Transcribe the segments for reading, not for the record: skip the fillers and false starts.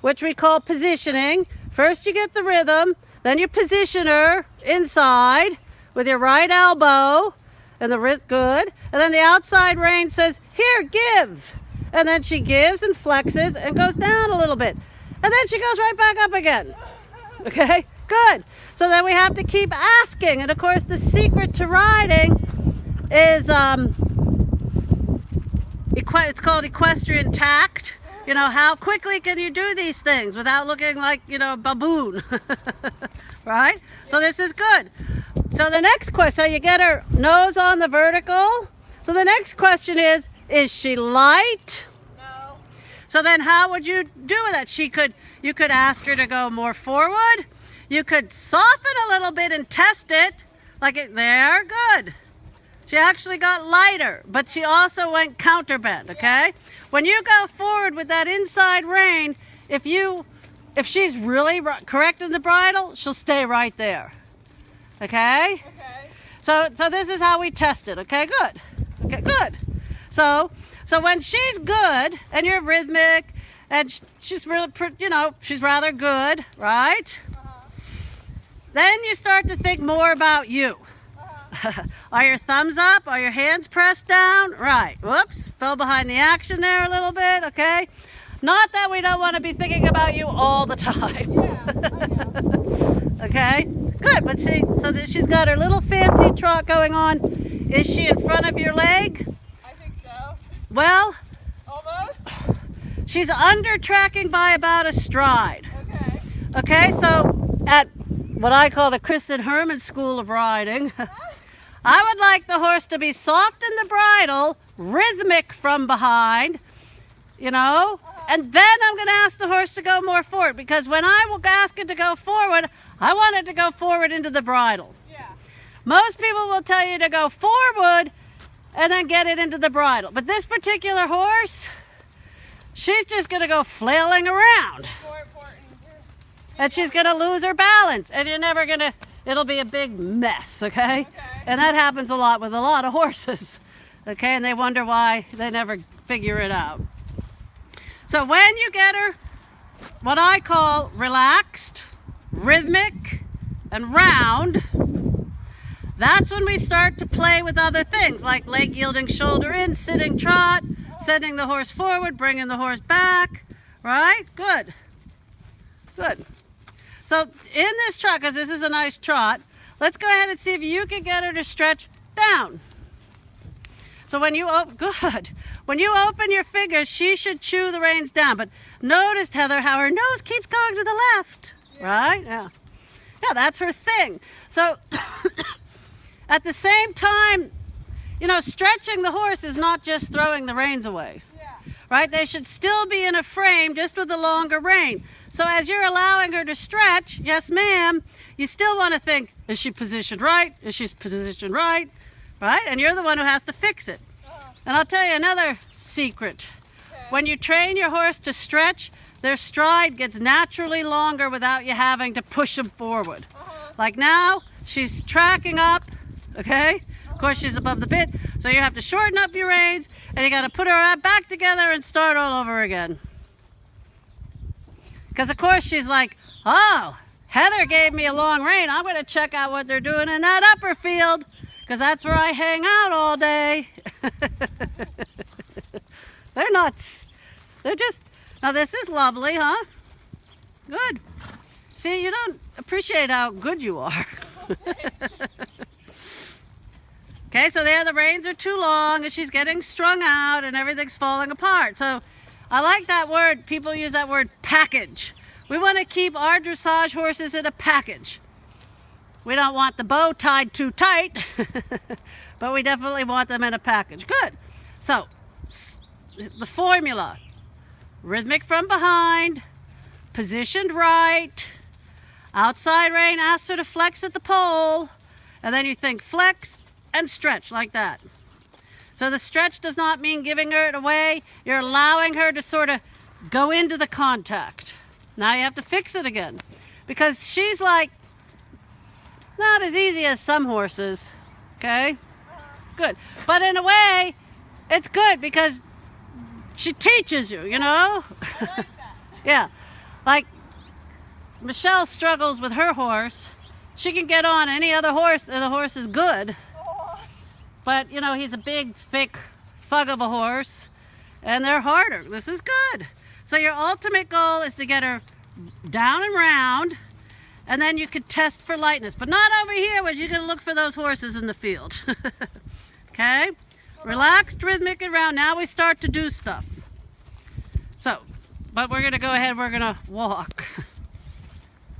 which we call positioning. First you get the rhythm, then you position her inside with your right elbow and the wrist, good. And then the outside rein says, here, give. And then she gives and flexes and goes down a little bit. And then she goes right back up again. Okay, good. So then we have to keep asking. And of course the secret to riding is, it's called equestrian tact. You know, how quickly can you do these things without looking like, you know, a baboon? Right? So this is good. So the next question, so you get her nose on the vertical. So the next question is she light? No. So then how would you do that? You could ask her to go more forward. You could soften a little bit and test it. Like it, there, good. She actually got lighter, but she also went counterbend, okay? When you go forward with that inside rein, if she's really correct in the bridle, she'll stay right there. Okay? Okay. So this is how we test it, okay? Good. Okay, good. So when she's good and you're rhythmic and she's really, you know, she's rather good, right? Then you start to think more about you. Are your thumbs up? Are your hands pressed down? Right. Whoops. Fell behind the action there a little bit. Okay. Not that we don't want to be thinking about you all the time. Yeah, I know. Okay. Good. But see, so that she's got her little fancy trot going on. Is she in front of your leg? I think so. Well, Almost? she's under tracking by about a stride. Okay. Okay. So at what I call the Kristen Herman School of Riding, I would like the horse to be soft in the bridle, rhythmic from behind, you know, and then I'm going to ask the horse to go more forward, because when I will ask it to go forward, I want it to go forward into the bridle. Yeah. Most people will tell you to go forward and then get it into the bridle. But this particular horse, she's just going to go flailing around. More important. And she's going to lose her balance, and you're never going to, it'll be a big mess, okay? Okay. And that happens a lot with a lot of horses, okay? And they wonder why they never figure it out. So when you get her what I call relaxed, rhythmic, and round, that's when we start to play with other things like leg yielding, shoulder in, sitting trot, sending the horse forward, bringing the horse back, right? Good. Good. So in this trot, because this is a nice trot, let's go ahead and see if you can get her to stretch down. So when you when you open your fingers, she should chew the reins down. But notice, Heather, how her nose keeps going to the left, right? Yeah. Yeah, that's her thing. So at the same time, you know, stretching the horse is not just throwing the reins away, right? They should still be in a frame, just with a longer rein. So as you're allowing her to stretch, yes ma'am, you still want to think, is she positioned right? Is she positioned right? Right? And you're the one who has to fix it. And I'll tell you another secret. When you train your horse to stretch, their stride gets naturally longer without you having to push them forward. Like now, she's tracking up, okay? Of course, she's above the bit, so you have to shorten up your reins, and you got to put her back together and start all over again. Because of course she's like, oh, Heather gave me a long rein. I'm going to check out what they're doing in that upper field, because that's where I hang out all day. They're nuts. They're just, now this is lovely, huh? Good. See, you don't appreciate how good you are. Okay, so there the reins are too long and she's getting strung out and everything's falling apart. So I like that word, people use that word package. We want to keep our dressage horses in a package. We don't want the bow tied too tight, but we definitely want them in a package. Good. So the formula: rhythmic from behind, positioned right, outside rein asks her to flex at the pole, and then you think flex and stretch like that. So the stretch does not mean giving her it away. You're allowing her to sort of go into the contact. Now you have to fix it again, because she's like not as easy as some horses, okay? Good. But in a way, it's good because she teaches you, you know? I like that. Yeah. Like Michelle struggles with her horse. She can get on any other horse and the horse is good. Oh, But, you know, he's a big, thick fug of a horse, and they're harder. This is good. So your ultimate goal is to get her down and round, and then you could test for lightness. But not over here where you're going to look for those horses in the field. Okay? Relaxed, rhythmic, and round. Now we start to do stuff. So, but we're going to go ahead, we're going to walk.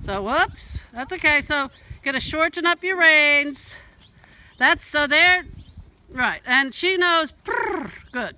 So, whoops. That's okay. So, going to shorten up your reins. That's so there. Right, and she knows, good.